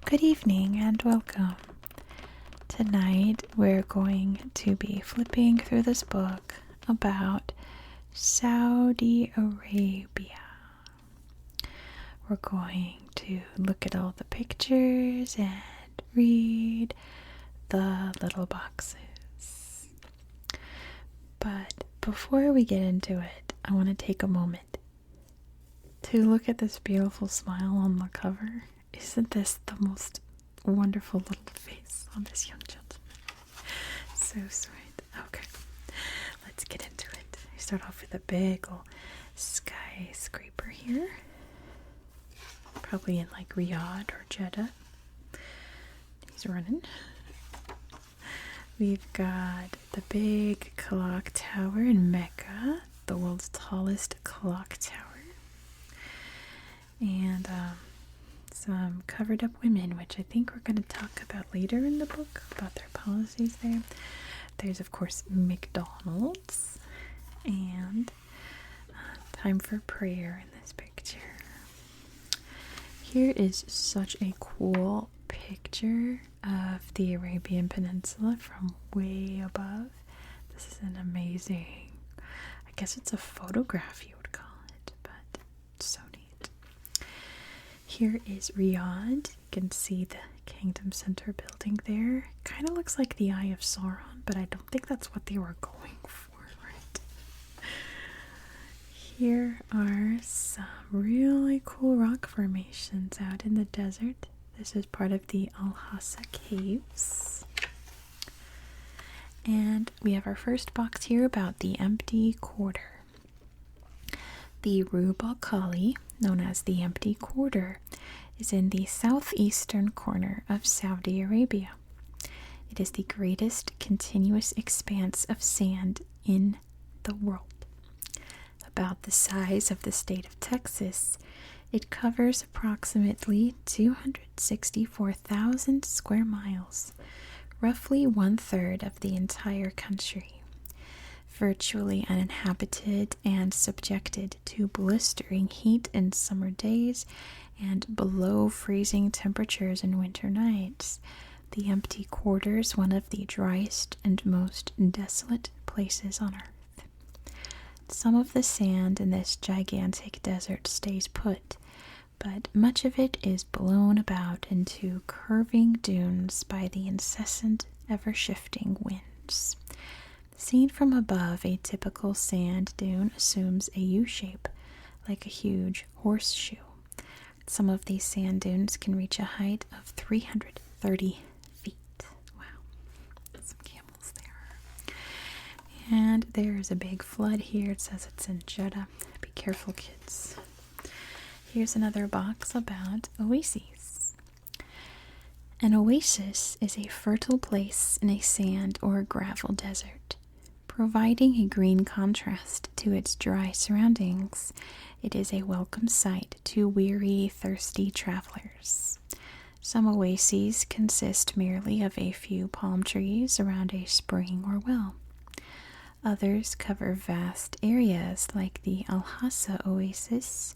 Good evening and welcome. Tonight we're going to be flipping through this book about Saudi Arabia. We're going to look at all the pictures and read the little boxes. But before we get into it, I want to take a moment to look at this beautiful smile on the cover. Isn't this the most wonderful little face on this young gentleman? So sweet. Okay, let's get into it. I start off with a big old skyscraper here. Probably in like Riyadh or Jeddah. He's running. We've got the big clock tower in Mecca, the world's tallest clock tower. And some covered up women, which I think we're going to talk about later in the book, about their policies there. There's, of course, McDonald's, and time for prayer in this picture. Here is such a cool picture of the Arabian Peninsula from way above. This is an amazing, I guess it's a photograph you would call it, but it's so neat. Here is Riyadh. You can see the Kingdom Center building there. Kind of looks like the Eye of Sauron, but I don't think that's what they were going for, right? Here are some really cool rock formations out in the desert. This is part of the Al-Hassa Caves. And we have our first box here about the empty quarter. The Rub al-Khali, known as the Empty Quarter, is in the southeastern corner of Saudi Arabia. It is the greatest continuous expanse of sand in the world. About the size of the state of Texas, it covers approximately 264,000 square miles, roughly 1/3 of the entire country. Virtually uninhabited and subjected to blistering heat in summer days and below freezing temperatures in winter nights, the Empty Quarter is one of the driest and most desolate places on Earth. Some of the sand in this gigantic desert stays put, but much of it is blown about into curving dunes by the incessant, ever-shifting winds. Seen from above, a typical sand dune assumes a U-shape, like a huge horseshoe. Some of these sand dunes can reach a height of 330 feet. Wow, some camels there. And there's a big flood here. It says it's in Jeddah. Be careful, kids. Here's another box about oases. An oasis is a fertile place in a sand or gravel desert. Providing a green contrast to its dry surroundings, it is a welcome sight to weary, thirsty travelers. Some oases consist merely of a few palm trees around a spring or well. Others cover vast areas like the Al-Hassa Oasis,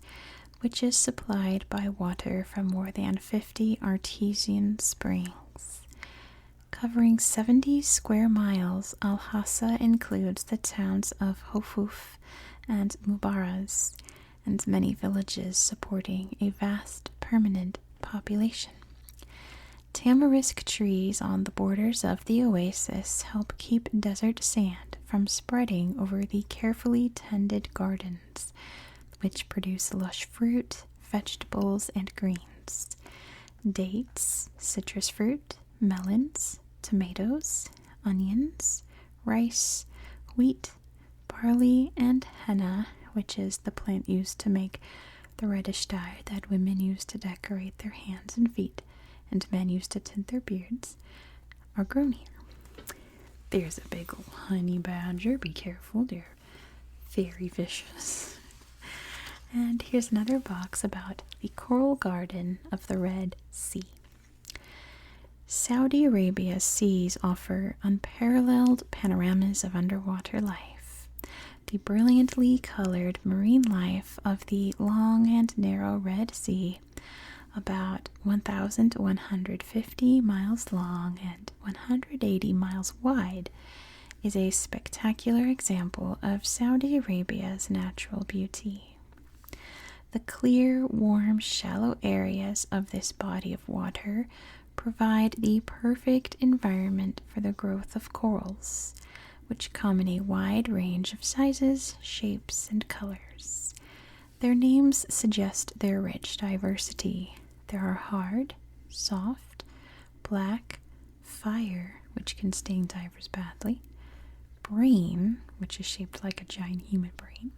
which is supplied by water from more than 50 artesian springs. Covering 70 square miles, Al-Hassa includes the towns of Hofuf and Mubaraz, and many villages supporting a vast permanent population. Tamarisk trees on the borders of the oasis help keep desert sand from spreading over the carefully tended gardens, which produce lush fruit, vegetables, and greens. Dates, citrus fruit, melons, tomatoes, onions, rice, wheat, barley, and henna, which is the plant used to make the reddish dye that women use to decorate their hands and feet, and men use to tint their beards, are grown here. There's a big old honey badger. Be careful, they're very vicious. And here's another box about the coral garden of the Red Sea. Saudi Arabia's seas offer unparalleled panoramas of underwater life. The brilliantly colored marine life of the long and narrow Red Sea about 1,150 miles long and 180 miles wide, is a spectacular example of Saudi Arabia's natural beauty. The clear, warm, shallow areas of this body of water provide the perfect environment for the growth of corals, which come in a wide range of sizes, shapes, and colors. Their names suggest their rich diversity. There are hard, soft, black, fire, which can sting divers badly, brain, which is shaped like a giant human brain,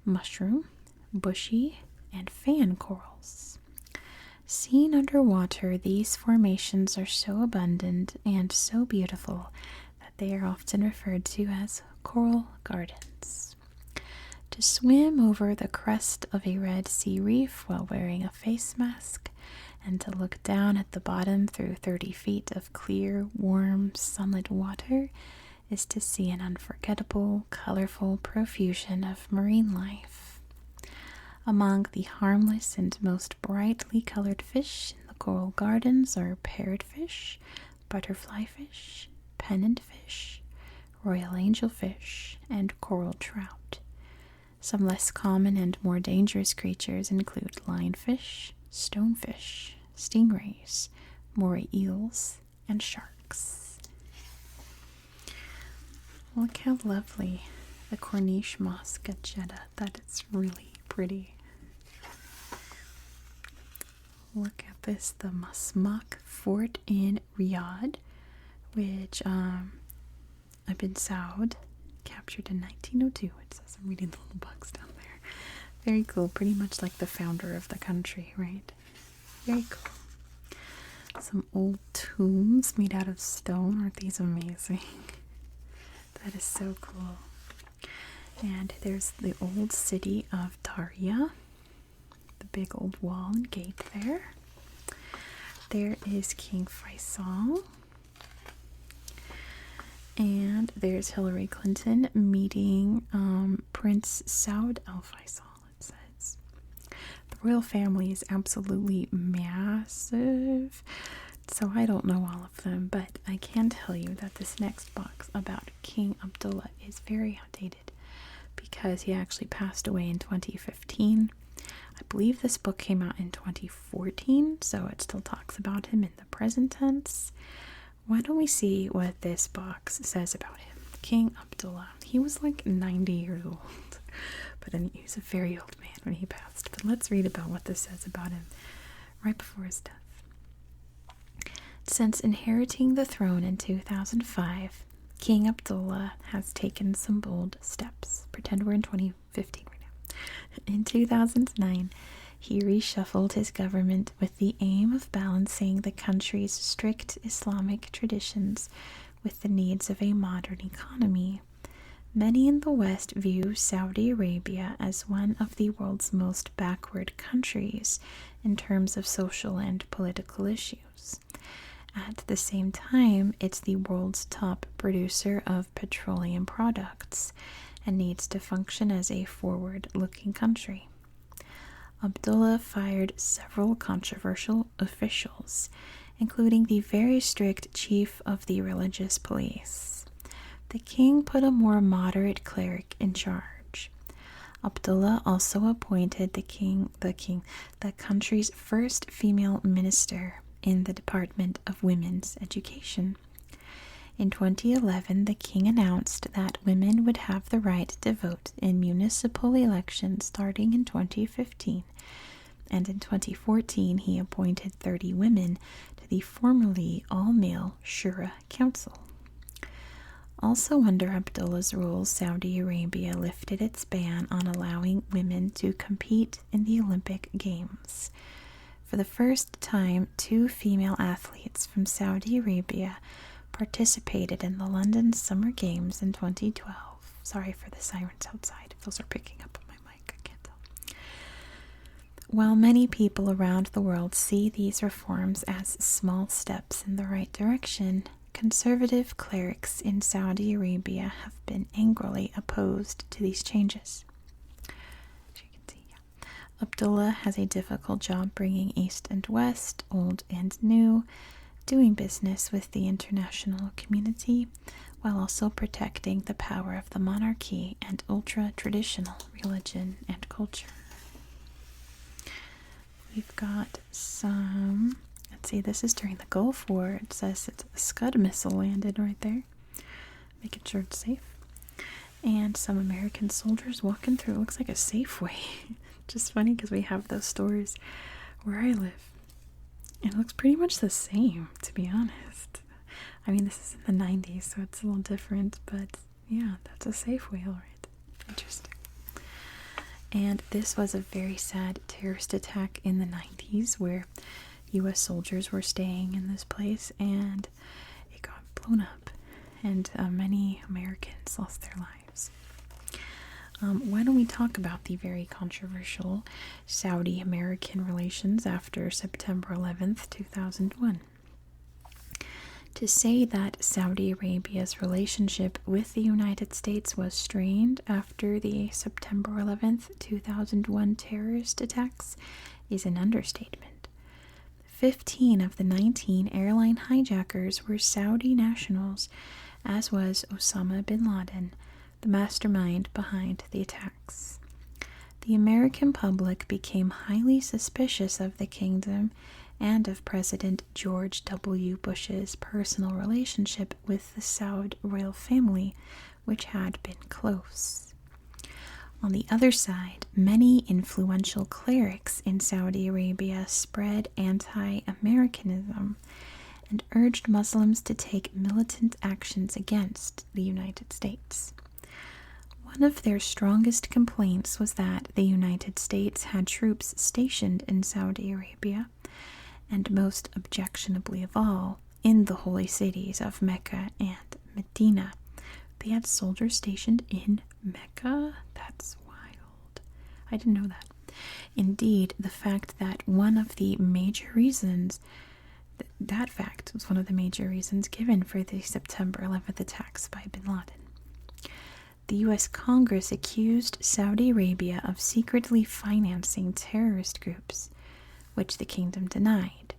mushroom, bushy, and fan corals. Seen underwater, these formations are so abundant and so beautiful that they are often referred to as coral gardens. To swim over the crest of a Red Sea reef while wearing a face mask, and to look down at the bottom through 30 feet of clear, warm, sunlit water is to see an unforgettable, colorful profusion of marine life. Among the harmless and most brightly colored fish in the coral gardens are parrotfish, butterfly fish, pennant fish, royal angelfish, and coral trout. Some less common and more dangerous creatures include lionfish, stonefish, stingrays, moray eels, and sharks. Look how lovely the Corniche Mosque at Jeddah. That is really pretty. Look at this, the Mosque Fort in Riyadh, which Ibn Saud captured in 1902. It says, I'm reading the little box down there. Very cool, pretty much like the founder of the country, right? Very cool. Some old tombs made out of stone. Aren't these amazing? That is so cool. And there's the old city of Taria, the big old wall and gate there. There is King Faisal. And there's Hillary Clinton meeting Prince Saud Al Faisal, it says. The royal family is absolutely massive, so I don't know all of them, but I can tell you that this next box about King Abdullah is very outdated because he actually passed away in 2015. I believe this book came out in 2014, so it still talks about him in the present tense. Why don't we see what this box says about him? King Abdullah. He was like 90 years old, but then he was a very old man when he passed. But let's read about what this says about him right before his death. Since inheriting the throne in 2005, King Abdullah has taken some bold steps. Pretend we're in 2015 right now. In 2009, he reshuffled his government with the aim of balancing the country's strict Islamic traditions with the needs of a modern economy. Many in the West view Saudi Arabia as one of the world's most backward countries in terms of social and political issues. At the same time, it's the world's top producer of petroleum products and needs to function as a forward-looking country. Abdullah fired several controversial officials, including the very strict chief of the religious police. The king put a more moderate cleric in charge. Abdullah also appointed the country's first female minister in the Department of Women's Education. In 2011, the king announced that women would have the right to vote in municipal elections starting in 2015, and in 2014 he appointed 30 women to the formerly all-male Shura Council. Also under Abdullah's rule, Saudi Arabia lifted its ban on allowing women to compete in the Olympic Games. For the first time, 2 female athletes from Saudi Arabia participated in the London Summer Games in 2012. Sorry for the sirens outside. Those are picking up on my mic. I can't tell. While many people around the world see these reforms as small steps in the right direction, conservative clerics in Saudi Arabia have been angrily opposed to these changes. As you can see, Abdullah has a difficult job bringing East and West, old and new, doing business with the international community, while also protecting the power of the monarchy and ultra-traditional religion and culture. We've got some, let's see, this is during the Gulf War. It says it's a Scud missile landed right there, making sure it's safe. And some American soldiers walking through. It looks like a Safeway. Just funny because we have those stores where I live. And it looks pretty much the same, to be honest. I mean, this is in the 90s, so it's a little different. But yeah, that's a Safeway, all right. Interesting. And this was a very sad terrorist attack in the 90s where U.S. soldiers were staying in this place and it got blown up. And many Americans lost their lives. Why don't we talk about the very controversial Saudi-American relations after September 11th, 2001? To say that Saudi Arabia's relationship with the United States was strained after the September 11th, 2001 terrorist attacks is an understatement. 15 of the 19 airline hijackers were Saudi nationals, as was Osama bin Laden, the mastermind behind the attacks. The American public became highly suspicious of the kingdom and of President George W. Bush's personal relationship with the Saud royal family, which had been close. On the other side, many influential clerics in Saudi Arabia spread anti-Americanism and urged Muslims to take militant actions against the United States. One of their strongest complaints was that the United States had troops stationed in Saudi Arabia, and most objectionably of all, in the holy cities of Mecca and Medina. They had soldiers stationed in Mecca? That's wild. I didn't know that. Indeed, the fact that one of the major reasons that fact was one of the major reasons given for the September 11th attacks by bin Laden. The U.S. Congress accused Saudi Arabia of secretly financing terrorist groups, which the kingdom denied.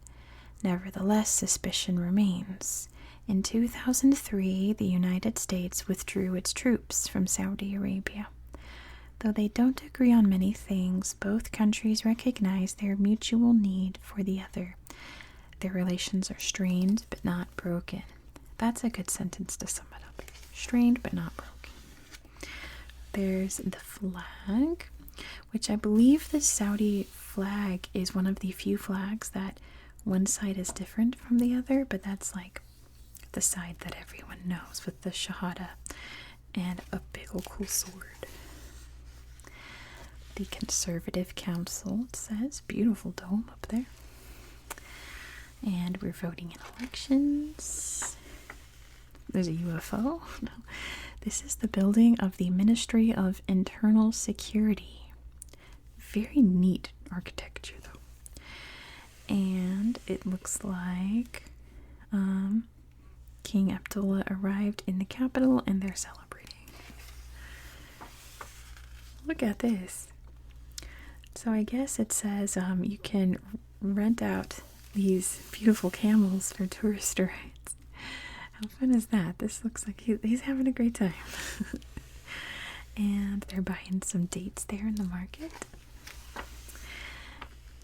Nevertheless, suspicion remains. In 2003, the United States withdrew its troops from Saudi Arabia. Though they don't agree on many things, both countries recognize their mutual need for the other. Their relations are strained but not broken. That's a good sentence to sum it up. Strained but not broken. There's the flag, which I believe the Saudi flag is one of the few flags that one side is different from the other, but that's like the side that everyone knows with the Shahada and a big old cool sword. The Conservative Council, it says, beautiful dome up there. And we're voting in elections. There's a UFO. No. This is the building of the Ministry of Internal Security. Very neat architecture, though. And it looks like King Abdullah arrived in the capital and they're celebrating. Look at this. So I guess it says you can rent out these beautiful camels for tourist rides. How fun is that? This looks like he's having a great time. And they're buying some dates there in the market.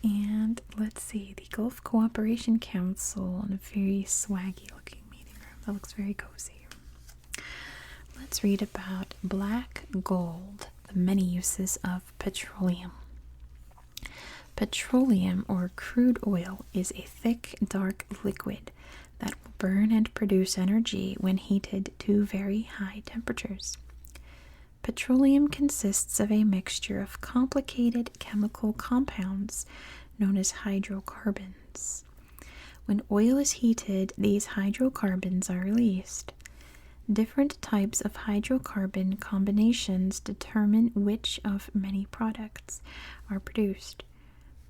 And let's see, the Gulf Cooperation Council in a very swaggy looking meeting room. That looks very cozy. Let's read about black gold, the many uses of petroleum. Petroleum, or crude oil, is a thick, dark liquid that will burn and produce energy when heated to very high temperatures. Petroleum consists of a mixture of complicated chemical compounds known as hydrocarbons. When oil is heated, these hydrocarbons are released. Different types of hydrocarbon combinations determine which of many products are produced,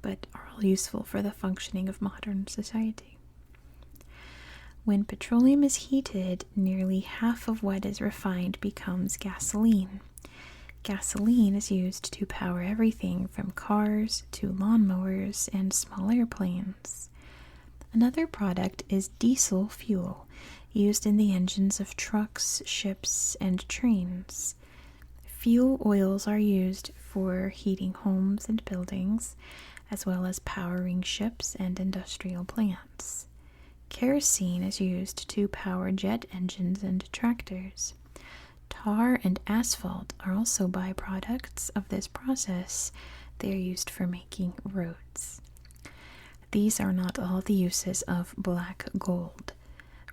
but are all useful for the functioning of modern society. When petroleum is heated, nearly half of what is refined becomes gasoline. Gasoline is used to power everything from cars to lawnmowers and small airplanes. Another product is diesel fuel, used in the engines of trucks, ships, and trains. Fuel oils are used for heating homes and buildings, as well as powering ships and industrial plants. Kerosene is used to power jet engines and tractors. Tar and asphalt are also byproducts of this process. They are used for making roads. These are not all the uses of black gold.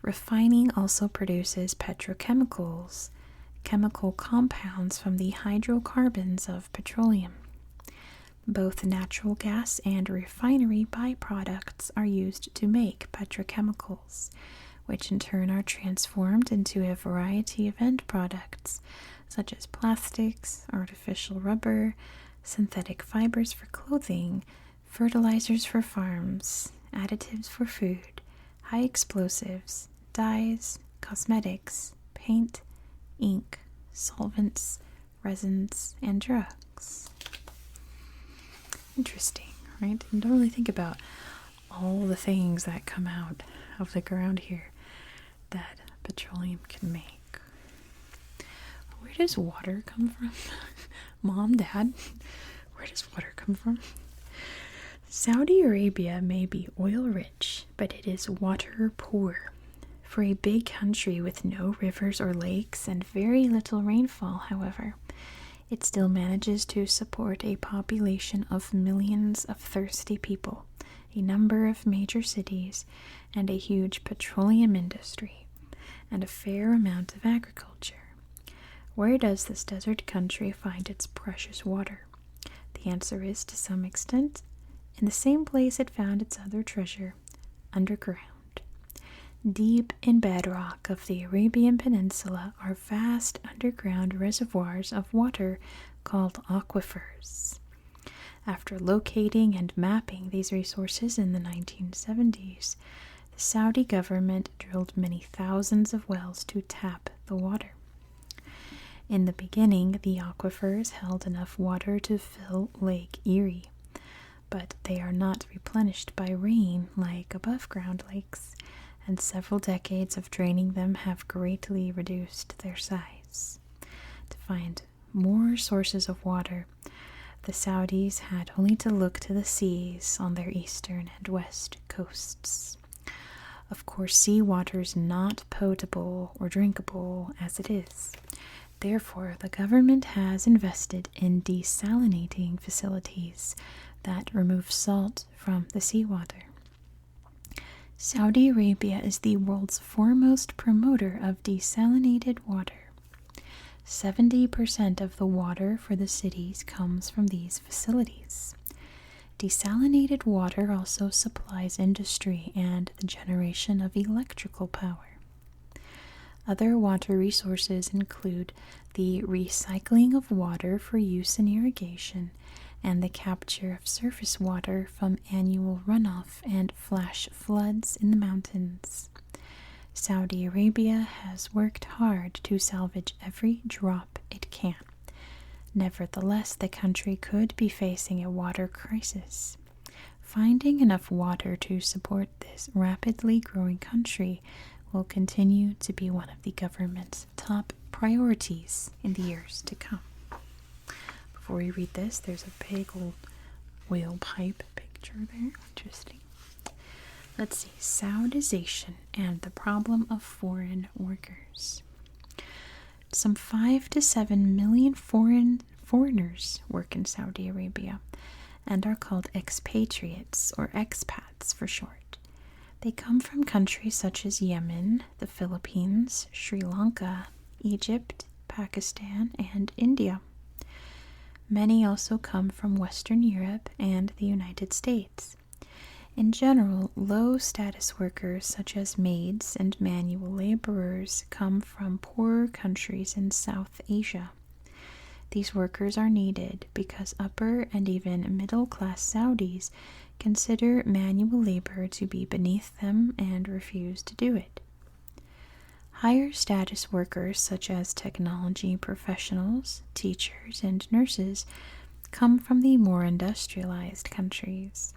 Refining also produces petrochemicals, chemical compounds from the hydrocarbons of petroleum. Both natural gas and refinery byproducts are used to make petrochemicals, which in turn are transformed into a variety of end products, such as plastics, artificial rubber, synthetic fibers for clothing, fertilizers for farms, additives for food, high explosives, dyes, cosmetics, paint, ink, solvents, resins, and drugs. Interesting, right? You don't really think about all the things that come out of the ground here that petroleum can make. Where does water come from? Mom, Dad, where does water come from? Saudi Arabia may be oil rich, but it is water poor. For a big country with no rivers or lakes and very little rainfall, however, it still manages to support a population of millions of thirsty people, a number of major cities, and a huge petroleum industry, and a fair amount of agriculture. Where does this desert country find its precious water? The answer is, to some extent, in the same place it found its other treasure, underground. Deep in bedrock of the Arabian Peninsula are vast underground reservoirs of water called aquifers. After locating and mapping these resources in the 1970s, the Saudi government drilled many thousands of wells to tap the water. In the beginning, the aquifers held enough water to fill Lake Erie, but they are not replenished by rain like above-ground lakes, and several decades of draining them have greatly reduced their size. To find more sources of water, the Saudis had only to look to the seas on their eastern and west coasts. Of course, seawater is not potable or drinkable as it is. Therefore, the government has invested in desalinating facilities that remove salt from the seawater. Saudi Arabia is the world's foremost promoter of desalinated water. 70% of the water for the cities comes from these facilities. Desalinated water also supplies industry and the generation of electrical power. Other water resources include the recycling of water for use in irrigation and the capture of surface water from annual runoff and flash floods in the mountains. Saudi Arabia has worked hard to salvage every drop it can. Nevertheless, the country could be facing a water crisis. Finding enough water to support this rapidly growing country will continue to be one of the government's top priorities in the years to come. Before we read this, there's a big old whale pipe picture there. Interesting. Let's see. Saudization and the problem of foreign workers. Some 5 to 7 million foreigners work in Saudi Arabia and are called expatriates, or expats for short. They come from countries such as Yemen, the Philippines, Sri Lanka, Egypt, Pakistan, and India. Many also come from Western Europe and the United States. In general, low-status workers such as maids and manual laborers come from poorer countries in South Asia. These workers are needed because upper and even middle-class Saudis consider manual labor to be beneath them and refuse to do it. Higher status workers, such as technology professionals, teachers, and nurses, come from the more industrialized countries.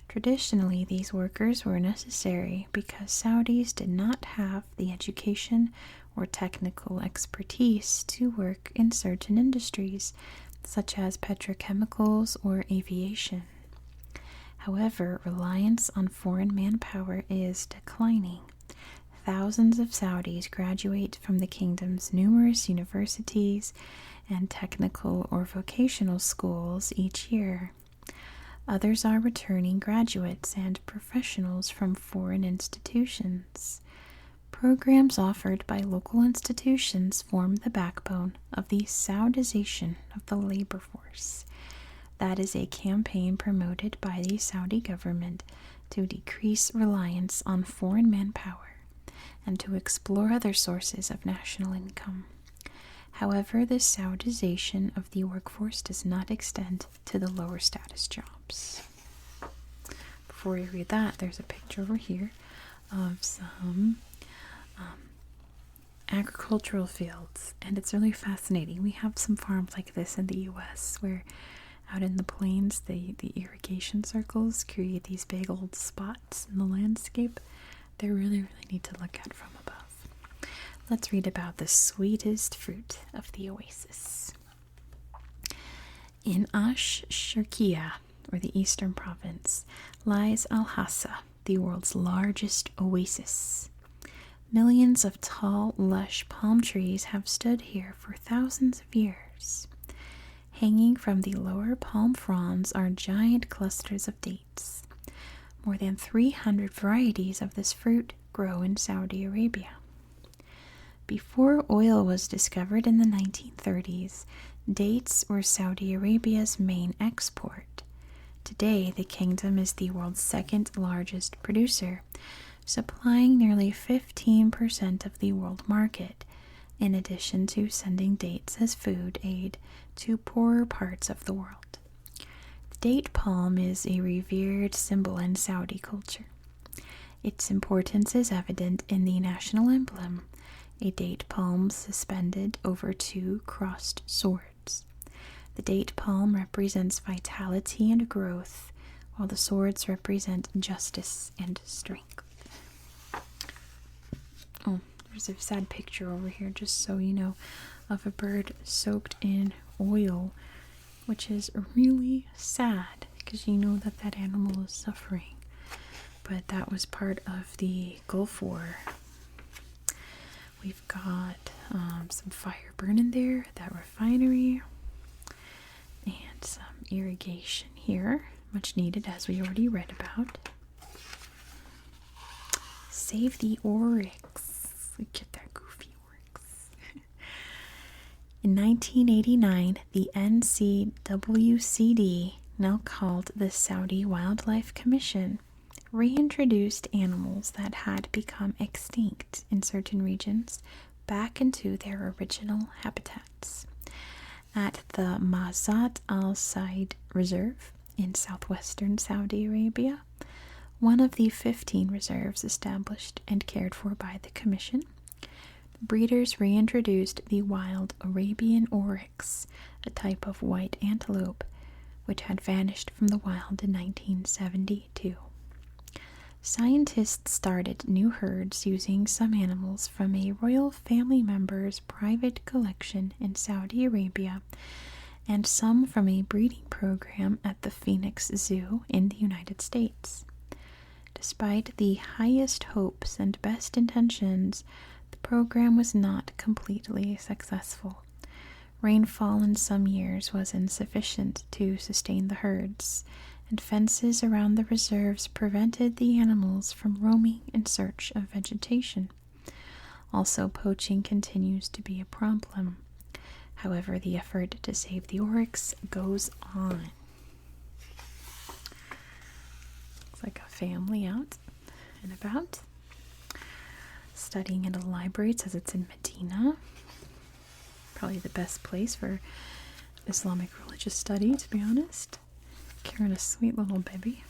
Traditionally, these workers were necessary because Saudis did not have the education or technical expertise to work in certain industries, such as petrochemicals or aviation. However, reliance on foreign manpower is declining. Thousands of Saudis graduate from the kingdom's numerous universities and technical or vocational schools each year. Others are returning graduates and professionals from foreign institutions. Programs offered by local institutions form the backbone of the Saudization of the labor force. That is a campaign promoted by the Saudi government to decrease reliance on foreign manpower and to explore other sources of national income. However, the Saudization of the workforce does not extend to the lower status jobs. Before we read that, there's a picture over here of some agricultural fields, and it's really fascinating. We have some farms like this in the US where out in the plains the irrigation circles create these big old spots in the landscape. They're really neat to look at from above. Let's read about the sweetest fruit of the oasis. In Ash-Sharqiya, or the Eastern Province, lies Al-Hassa, the world's largest oasis. Millions of tall, lush palm trees have stood here for thousands of years. Hanging from the lower palm fronds are giant clusters of dates. More than 300 varieties of this fruit grow in Saudi Arabia. Before oil was discovered in the 1930s, dates were Saudi Arabia's main export. Today, the kingdom is the world's second largest producer, supplying nearly 15% of the world market, in addition to sending dates as food aid to poorer parts of the world. The date palm is a revered symbol in Saudi culture. Its importance is evident in the national emblem, a date palm suspended over two crossed swords. The date palm represents vitality and growth, while the swords represent justice and strength. Oh, there's a sad picture over here, just so you know, of a bird soaked in oil, which is really sad because you know that that animal is suffering. But that was part of the Gulf War. We've got some fire burning there, that refinery, and some irrigation here, much needed as we already read about. Save the oryx. Get that goofy oryx. In 1989, the NCWCD, now called the Saudi Wildlife Commission, reintroduced animals that had become extinct in certain regions back into their original habitats. At the Mazat al-Said Reserve in southwestern Saudi Arabia, one of the 15 reserves established and cared for by the commission, breeders reintroduced the wild Arabian oryx, a type of white antelope, which had vanished from the wild in 1972. Scientists started new herds using some animals from a royal family member's private collection in Saudi Arabia and some from a breeding program at the Phoenix Zoo in the United States. Despite the highest hopes and best intentions, the program was not completely successful. Rainfall in some years was insufficient to sustain the herds, and fences around the reserves prevented the animals from roaming in search of vegetation. Also, poaching continues to be a problem. However, the effort to save the oryx goes on. It's like a family out and about, studying in a library. It says it's in Medina. Probably the best place for Islamic religious study, to be honest. Carrying a sweet little baby.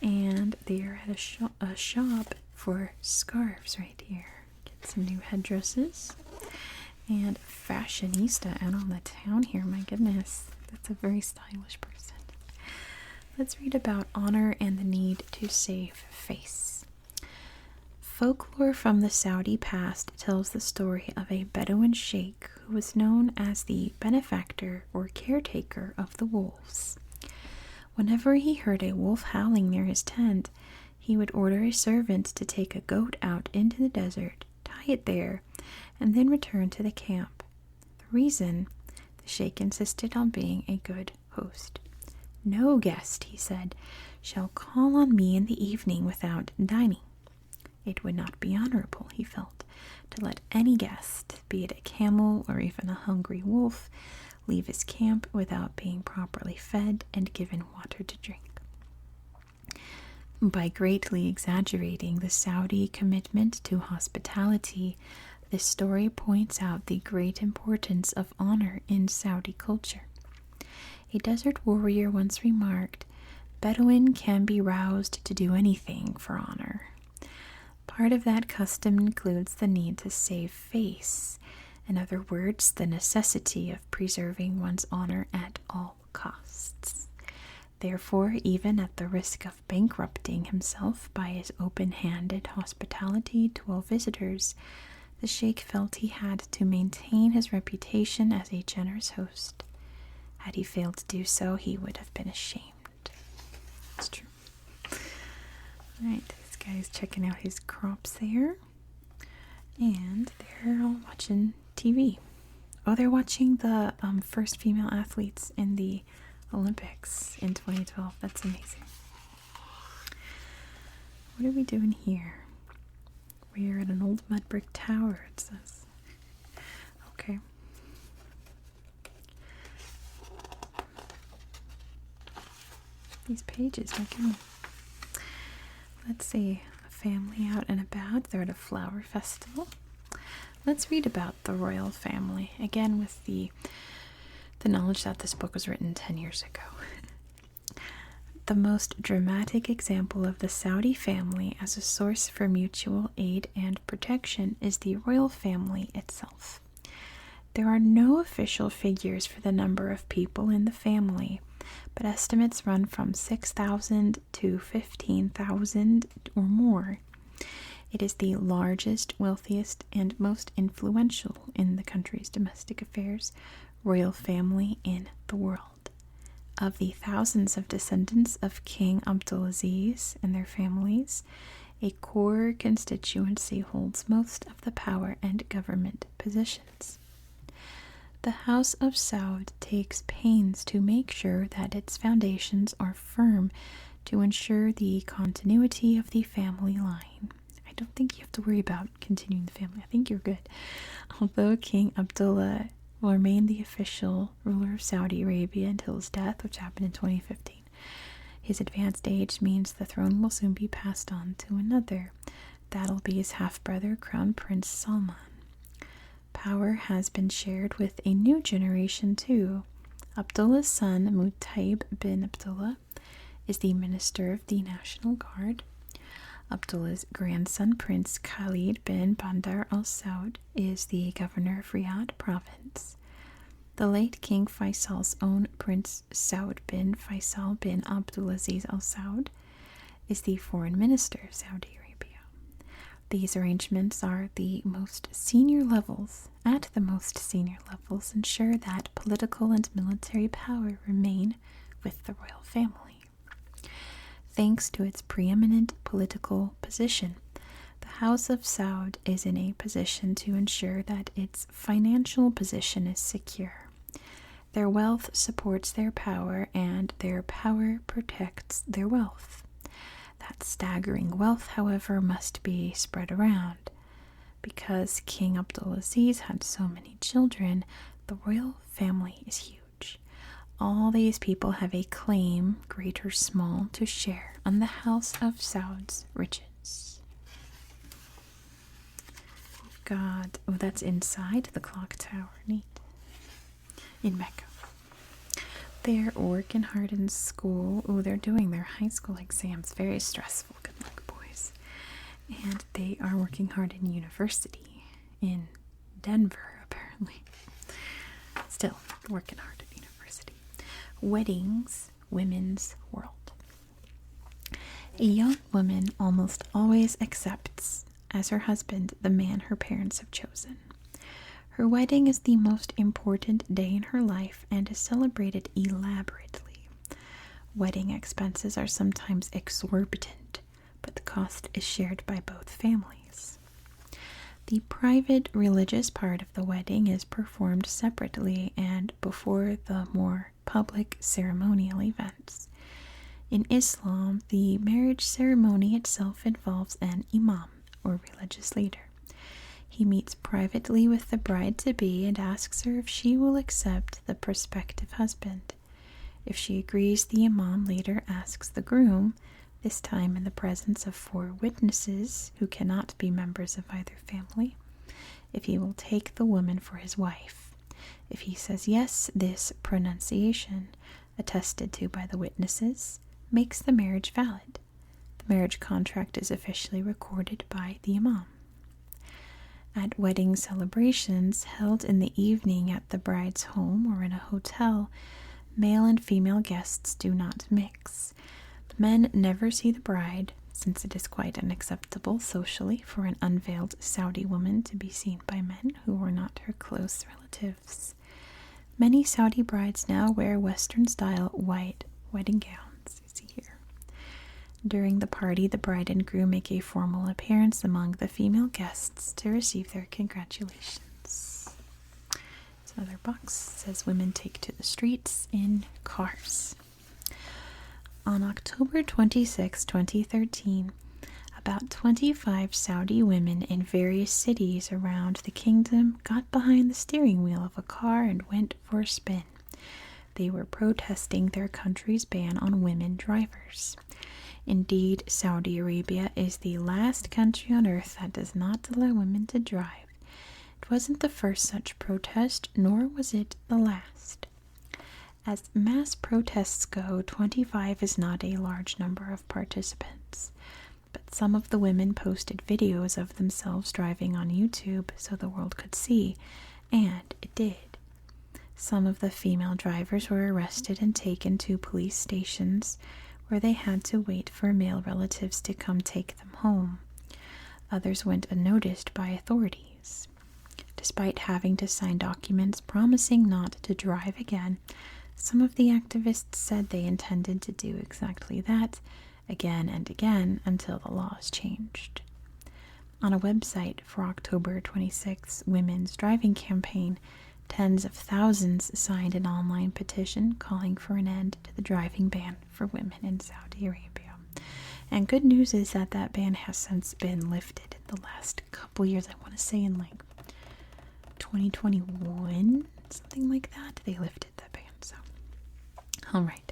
And they are at a shop for scarves right here. Get Some new headdresses. And fashionista out on the town here. My goodness, that's a very stylish person. Let's read about honor and the need to save face. Folklore from the Saudi past tells the story of a Bedouin sheikh who was known as the benefactor or caretaker of the wolves. Whenever he heard a wolf howling near his tent, he would order a servant to take a goat out into the desert, tie it there, and then return to the camp. The reason? The sheikh insisted on being a good host. No guest, he said, shall call on me in the evening without dining. It would not be honorable, he felt, to let any guest, be it a camel or even a hungry wolf, leave his camp without being properly fed and given water to drink. By greatly exaggerating the Saudi commitment to hospitality, this story points out the great importance of honor in Saudi culture. A desert warrior once remarked, "Bedouin can be roused to do anything for honor." Part of that custom includes the need to save face. In other words, the necessity of preserving one's honor at all costs. Therefore, even at the risk of bankrupting himself by his open-handed hospitality to all visitors, the sheikh felt he had to maintain his reputation as a generous host. Had he failed to do so, he would have been ashamed. That's true. Alright, this guy's checking out his crops there. And they're all watching TV. Oh, they're watching the first female athletes in the Olympics in 2012. That's amazing. What are we doing here? We are at an old mud brick tower, it says. Okay. These pages, my goodness. Let's see. A family out and about. They're at a flower festival. Let's read about the royal family. Again, with the knowledge that this book was written 10 years ago. The most dramatic example of the Saudi family as a source for mutual aid and protection is the royal family itself. There are no official figures for the number of people in the family, but estimates run from 6,000 to 15,000 or more. It is the largest, wealthiest, and most influential in the country's domestic affairs royal family in the world. Of the thousands of descendants of King Abdulaziz and their families, a core constituency holds most of the power and government positions. The House of Saud takes pains to make sure that its foundations are firm to ensure the continuity of the family line. I don't think you have to worry about continuing the family. I think you're good. Although King Abdullah will remain the official ruler of Saudi Arabia until his death, which happened in 2015. His advanced age means the throne will soon be passed on to another. That'll be his half-brother, Crown Prince Salman. Power has been shared with a new generation too. Abdullah's son, Mutawa bin Abdullah, is the Minister of the National Guard. Abdullah's grandson, Prince Khalid bin Bandar al-Saud, is the governor of Riyadh province. The late King Faisal's own Prince Saud bin Faisal bin Abdulaziz al-Saud is the foreign minister of Saudi Arabia. These arrangements are at the most senior levels ensure that political and military power remain with the royal family. Thanks to its preeminent political position, the House of Saud is in a position to ensure that its financial position is secure. Their wealth supports their power, and their power protects their wealth. That staggering wealth, however, must be spread around. Because King Abdulaziz had so many children, the royal family is huge. All these people have a claim, great or small, to share on the House of Saud's riches. God, oh, that's inside the clock tower. Neat. In Mecca. They're working hard in school. Oh, they're doing their high school exams. Very stressful. Good luck, boys. And they are working hard in university. in Denver, apparently. Still, working hard at university. Weddings, women's world. A young woman almost always accepts as her husband the man her parents have chosen. Her wedding is the most important day in her life and is celebrated elaborately. Wedding expenses are sometimes exorbitant, but the cost is shared by both families. The private religious part of the wedding is performed separately and before the more public ceremonial events. In Islam, the marriage ceremony itself involves an imam, or religious leader. He meets privately with the bride-to-be and asks her if she will accept the prospective husband. If she agrees, the imam later asks the groom, this time in the presence of 4 witnesses who cannot be members of either family, if he will take the woman for his wife. If he says yes, this pronunciation, attested to by the witnesses, makes the marriage valid. The marriage contract is officially recorded by the imam. At wedding celebrations held in the evening at the bride's home or in a hotel, male and female guests do not mix. The men never see the bride, since it is quite unacceptable socially for an unveiled Saudi woman to be seen by men who are not her close relatives. Many Saudi brides now wear Western-style white wedding gowns, you see here. During the party, the bride and groom make a formal appearance among the female guests to receive their congratulations. Another box says women take to the streets in cars. On October 26, 2013, about 25 Saudi women in various cities around the kingdom got behind the steering wheel of a car and went for a spin. They were protesting their country's ban on women drivers. Indeed, Saudi Arabia is the last country on earth that does not allow women to drive. It wasn't the first such protest, nor was it the last. As mass protests go, 25 is not a large number of participants, but some of the women posted videos of themselves driving on YouTube so the world could see, and it did. Some of the female drivers were arrested and taken to police stations where they had to wait for male relatives to come take them home. Others went unnoticed by authorities. Despite having to sign documents promising not to drive again, some of the activists said they intended to do exactly that again and again until the laws changed. On a website for October 26 Women's Driving Campaign, tens of thousands signed an online petition calling for an end to the driving ban for women in Saudi Arabia. And good news is that that ban has since been lifted in the last couple years. I want to say in like 2021, something like that, they lifted that ban. So, all right.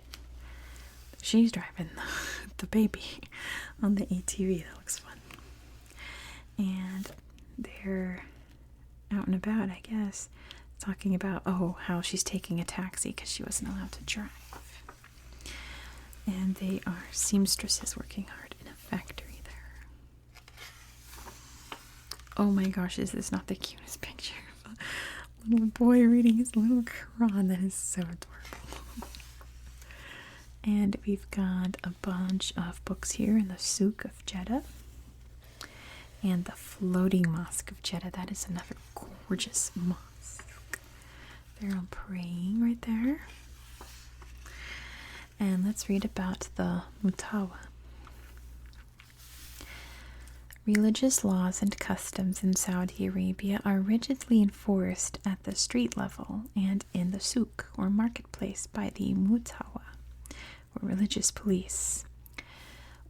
She's driving the baby on the ATV. That looks fun. And they're out and about, I guess, talking about, how she's taking a taxi because she wasn't allowed to drive. And they are seamstresses working hard in a factory there. Oh my gosh, is this not the cutest picture of a little boy reading his little Quran? That is so adorable. And we've got a bunch of books here in the Souk of Jeddah. And the floating Mosque of Jeddah. That is another gorgeous mosque. They're all praying right there. And let's read about the Mutawa. Religious laws and customs in Saudi Arabia are rigidly enforced at the street level and in the souk, or marketplace, by the Mutawa, or religious police.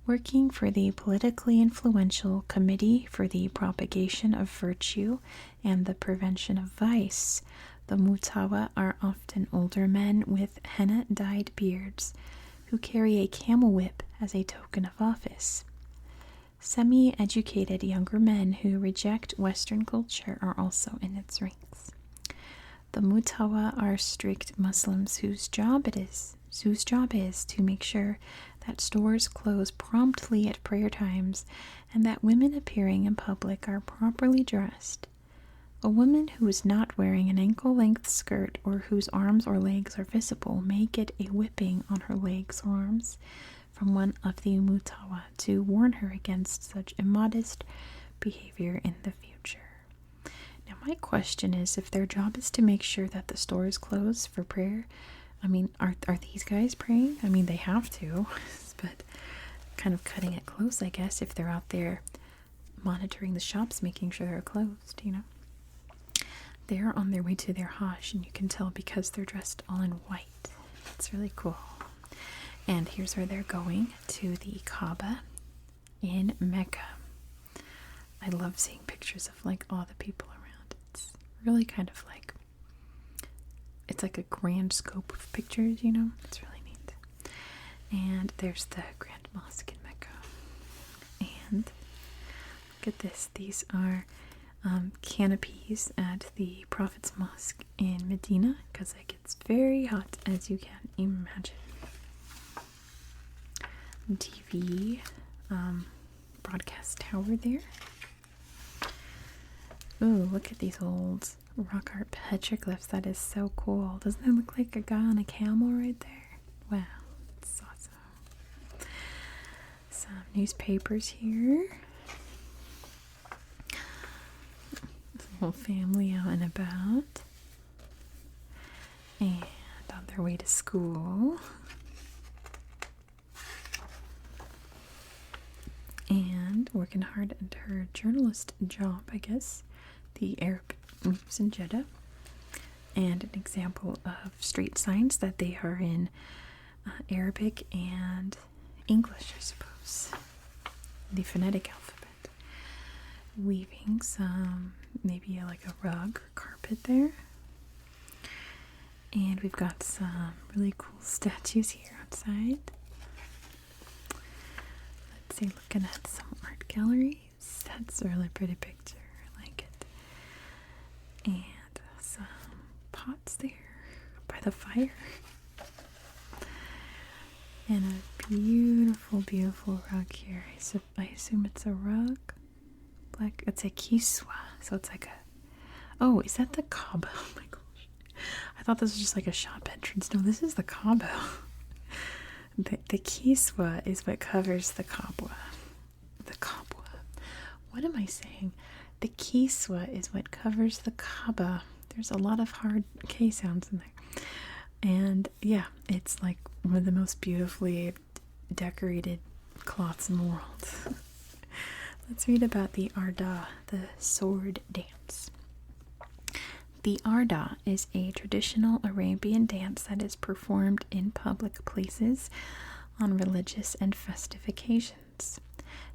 Working for the politically influential Committee for the Propagation of Virtue and the Prevention of Vice, the Mutawa are often older men with henna-dyed beards who carry a camel whip as a token of office. Semi-educated younger men who reject Western culture are also in its ranks. The Mutawa are strict Muslims whose job is to make sure that stores close promptly at prayer times and that women appearing in public are properly dressed. A woman who is not wearing an ankle-length skirt or whose arms or legs are visible may get a whipping on her legs or arms from one of the Mutawa to warn her against such immodest behavior in the future. Now, my question is, if their job is to make sure that the store is closed for prayer, I mean, are these guys praying? I mean, they have to, but kind of cutting it close, I guess, if they're out there monitoring the shops, making sure they're closed, you know. They're on their way to their Hajj, and you can tell because they're dressed all in white. It's really cool. And here's where they're going, to the Kaaba in Mecca. I love seeing pictures of like all the people around. It's really kind of like, it's like a grand scope of pictures, you know. It's really neat. And there's the Grand Mosque in Mecca. And look at this. These are canopies at the Prophet's Mosque in Medina, because it gets very hot, as you can imagine. TV broadcast tower there. Ooh, look at these old rock art petroglyphs. That is so cool. Doesn't that look like a guy on a camel right there? Wow, it's awesome. Some newspapers here. Whole family out and about, and on their way to school, and working hard at her journalist job, I guess. The Arab news in Jeddah, and an example of street signs that they are in Arabic and English, I suppose, the phonetic alphabet. Weaving some, maybe like a rug or carpet there. And we've got some really cool statues here outside. Let's see, looking at some art galleries. That's a really pretty picture. I like it. And some pots there by the fire. And a beautiful, beautiful rug here. I assume it's a rug. Like, it's a kiswa, so it's like a, oh, is that the Kaaba? Oh my gosh, I thought this was just like a shop entrance. No, this is the Kaaba. The kiswa is what covers the Kaaba. The Kaaba. What am I saying? The kiswa is what covers the Kaaba. There's a lot of hard K sounds in there. And yeah, it's like one of the most beautifully decorated cloths in the world. Let's read about the Arda, the sword dance. The Arda is a traditional Arabian dance that is performed in public places on religious and festive occasions.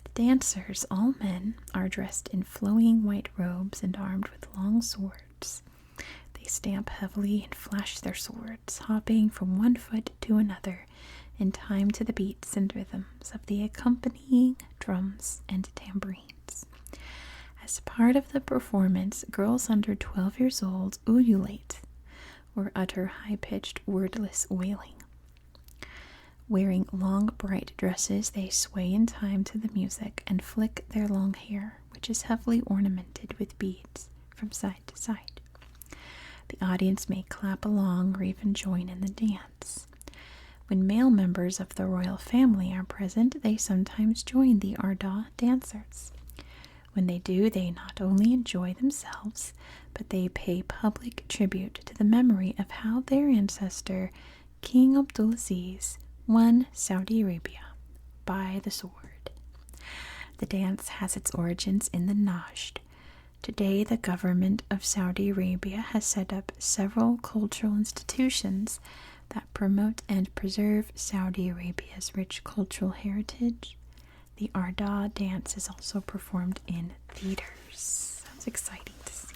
The dancers, all men, are dressed in flowing white robes and armed with long swords. They stamp heavily and flash their swords, hopping from one foot to another in time to the beats and rhythms of the accompanying drums and tambourines. As part of the performance, girls under 12 years old ululate, or utter high-pitched wordless wailing. Wearing long, bright dresses, they sway in time to the music and flick their long hair, which is heavily ornamented with beads, from side to side. The audience may clap along or even join in the dance. When male members of the royal family are present, they sometimes join the Arda dancers. When they do, they not only enjoy themselves, but they pay public tribute to the memory of how their ancestor, King Abdulaziz, won Saudi Arabia by the sword. The dance has its origins in the Najd. Today, the government of Saudi Arabia has set up several cultural institutions that promote and preserve Saudi Arabia's rich cultural heritage. The Arda dance is also performed in theaters. Sounds exciting to see.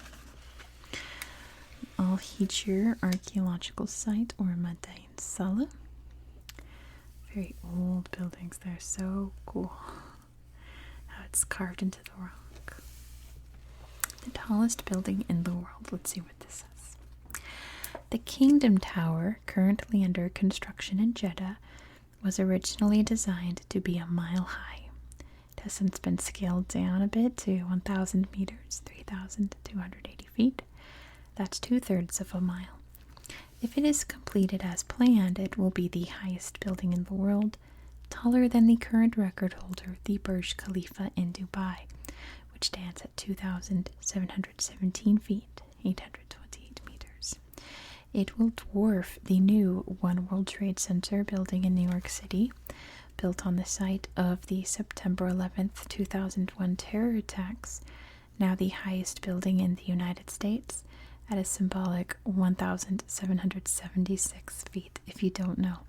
Al-Hijr archaeological site, or Madain Salah. Very old buildings. They're so cool. How it's carved into the rock. The tallest building in the world. Let's see what this is. The Kingdom Tower, currently under construction in Jeddah, was originally designed to be a mile high. It has since been scaled down a bit to 1,000 meters, 3,280 feet. That's 2/3 of a mile. If it is completed as planned, it will be the highest building in the world, taller than the current record holder, the Burj Khalifa in Dubai, which stands at 2,717 feet, 828 meters. It will dwarf the new One World Trade Center building in New York City, built on the site of the September 11th, 2001 terror attacks, now the highest building in the United States, at a symbolic 1,776 feet. If you don't know,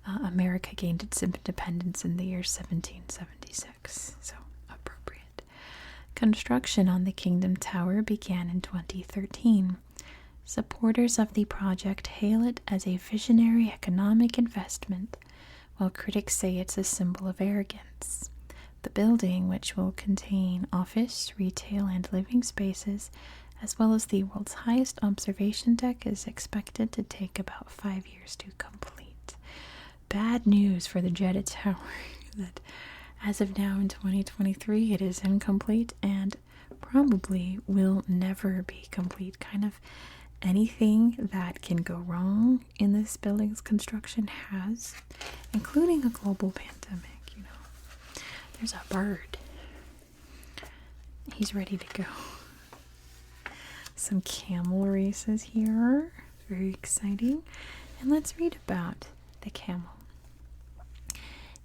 America gained its independence in the year 1776, so appropriate. Construction on the Kingdom Tower began in 2013. Supporters of the project hail it as a visionary economic investment, while critics say it's a symbol of arrogance. The building, which will contain office, retail, and living spaces, as well as the world's highest observation deck, is expected to take about 5 years to complete. Bad news for the Jeddah Tower that as of now in 2023 it is incomplete and probably will never be complete. Kind of anything that can go wrong in this building's construction has, including a global pandemic, you know. There's a bird. He's ready to go. Some camel races here. Very exciting. And let's read about the camel.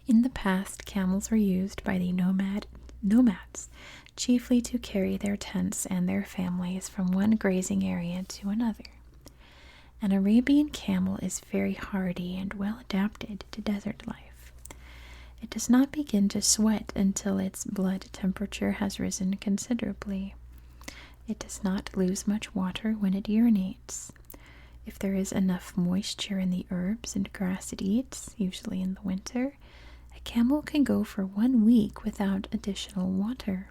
In the past, camels were used by the nomads, chiefly to carry their tents and their families from one grazing area to another. An Arabian camel is very hardy and well adapted to desert life. It does not begin to sweat until its blood temperature has risen considerably. It does not lose much water when it urinates. If there is enough moisture in the herbs and grass it eats, usually in the winter, a camel can go for 1 week without additional water.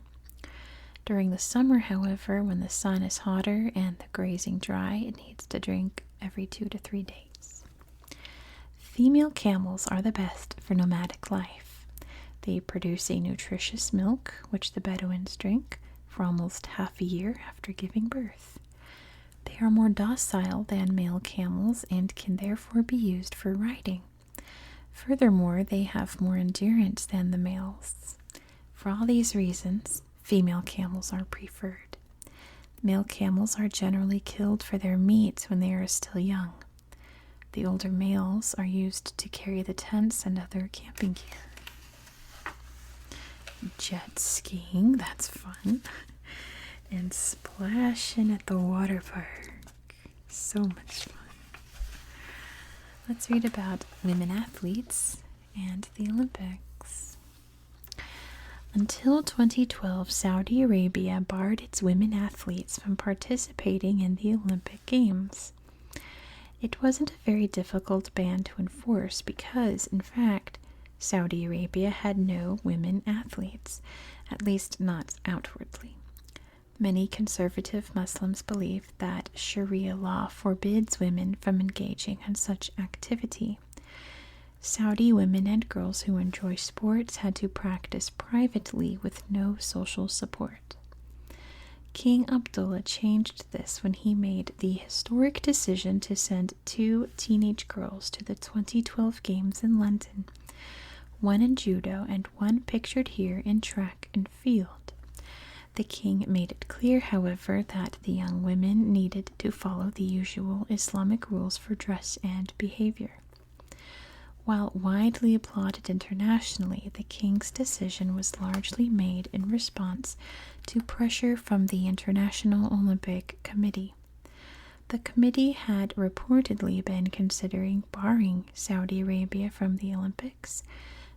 During the summer, however, when the sun is hotter and the grazing dry, it needs to drink every 2 to 3 days. Female camels are the best for nomadic life. They produce a nutritious milk, which the Bedouins drink for almost half a year after giving birth. They are more docile than male camels and can therefore be used for riding. Furthermore, they have more endurance than the males. For all these reasons, female camels are preferred. Male camels are generally killed for their meat when they are still young. The older males are used to carry the tents and other camping gear. Jet skiing, that's fun. And splashing at the water park. So much fun. Let's read about women athletes and the Olympics. Until 2012, Saudi Arabia barred its women athletes from participating in the Olympic Games. It wasn't a very difficult ban to enforce because, in fact, Saudi Arabia had no women athletes, at least not outwardly. Many conservative Muslims believe that Sharia law forbids women from engaging in such activity. Saudi women and girls who enjoy sports had to practice privately with no social support. King Abdullah changed this when he made the historic decision to send 2 teenage girls to the 2012 Games in London, one in judo and one pictured here in track and field. The king made it clear, however, that the young women needed to follow the usual Islamic rules for dress and behavior. While widely applauded internationally, the king's decision was largely made in response to pressure from the International Olympic Committee. The committee had reportedly been considering barring Saudi Arabia from the Olympics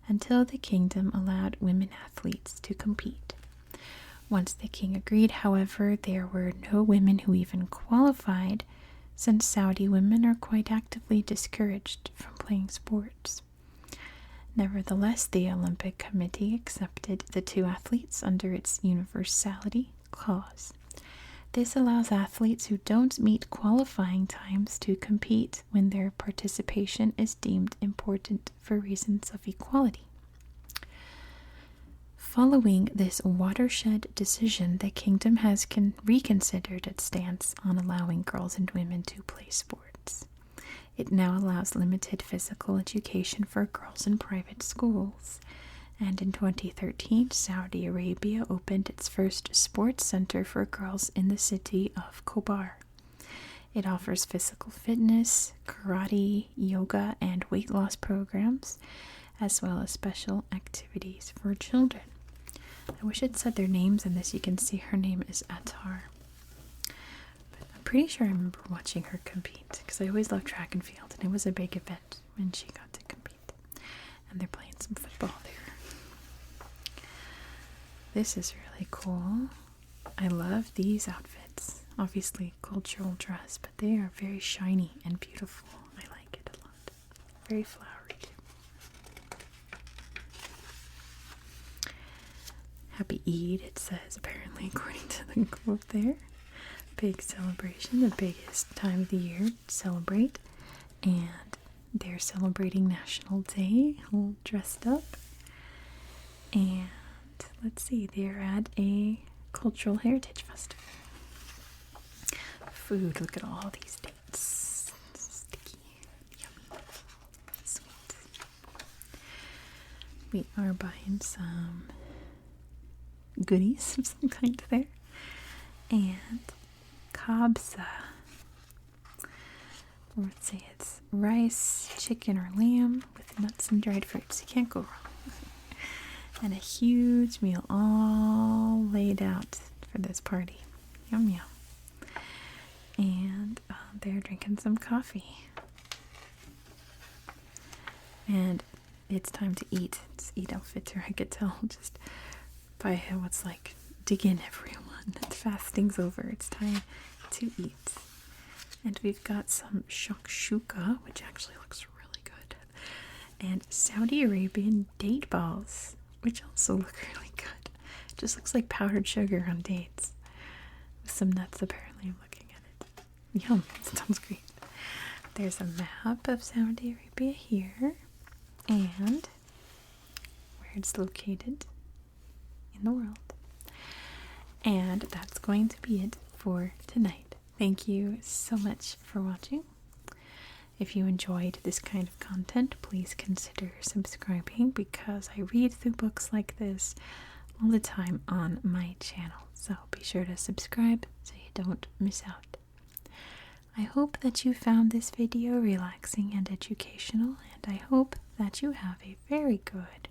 until the kingdom allowed women athletes to compete. Once the king agreed, however, there were no women who even qualified, since Saudi women are quite actively discouraged from playing sports. Nevertheless, the Olympic Committee accepted the 2 athletes under its universality clause. This allows athletes who don't meet qualifying times to compete when their participation is deemed important for reasons of equality. Following this watershed decision, the kingdom has reconsidered its stance on allowing girls and women to play sports. It now allows limited physical education for girls in private schools. And in 2013, Saudi Arabia opened its first sports center for girls in the city of Khobar. It offers physical fitness, karate, yoga, and weight loss programs, as well as special activities for children. I wish it said their names in this. You can see her name is Attar. But I'm pretty sure I remember watching her compete because I always loved track and field, and it was a big event when she got to compete. And they're playing some football there. This is really cool. I love these outfits. Obviously cultural dress, but they are very shiny and beautiful. I like it a lot. Very flowery too. Happy Eid, it says, apparently, according to the quote there. Big celebration, the biggest time of the year to celebrate. And they're celebrating National Day, all dressed up. And let's see, they're at a cultural heritage festival. Food, look at all these dates. Sticky, yummy, sweet. We are buying some goodies of some kind there. And kabsa. Let's say it's rice, chicken, or lamb with nuts and dried fruits. You can't go wrong. And a huge meal all laid out for this party. Yum yum. And they're drinking some coffee. And it's time to eat. It's eat outfits, or I could tell just by what's like, dig in everyone. That fasting's over. It's time to eat. And we've got some shakshuka, which actually looks really good. And Saudi Arabian date balls, which also look really good. It just looks like powdered sugar on dates. With some nuts, apparently. I'm looking at it. Yum, that sounds great. There's a map of Saudi Arabia here. And where it's located in the world. And that's going to be it for tonight. Thank you so much for watching. If you enjoyed this kind of content, please consider subscribing because I read through books like this all the time on my channel. So be sure to subscribe so you don't miss out. I hope that you found this video relaxing and educational, and I hope that you have a very good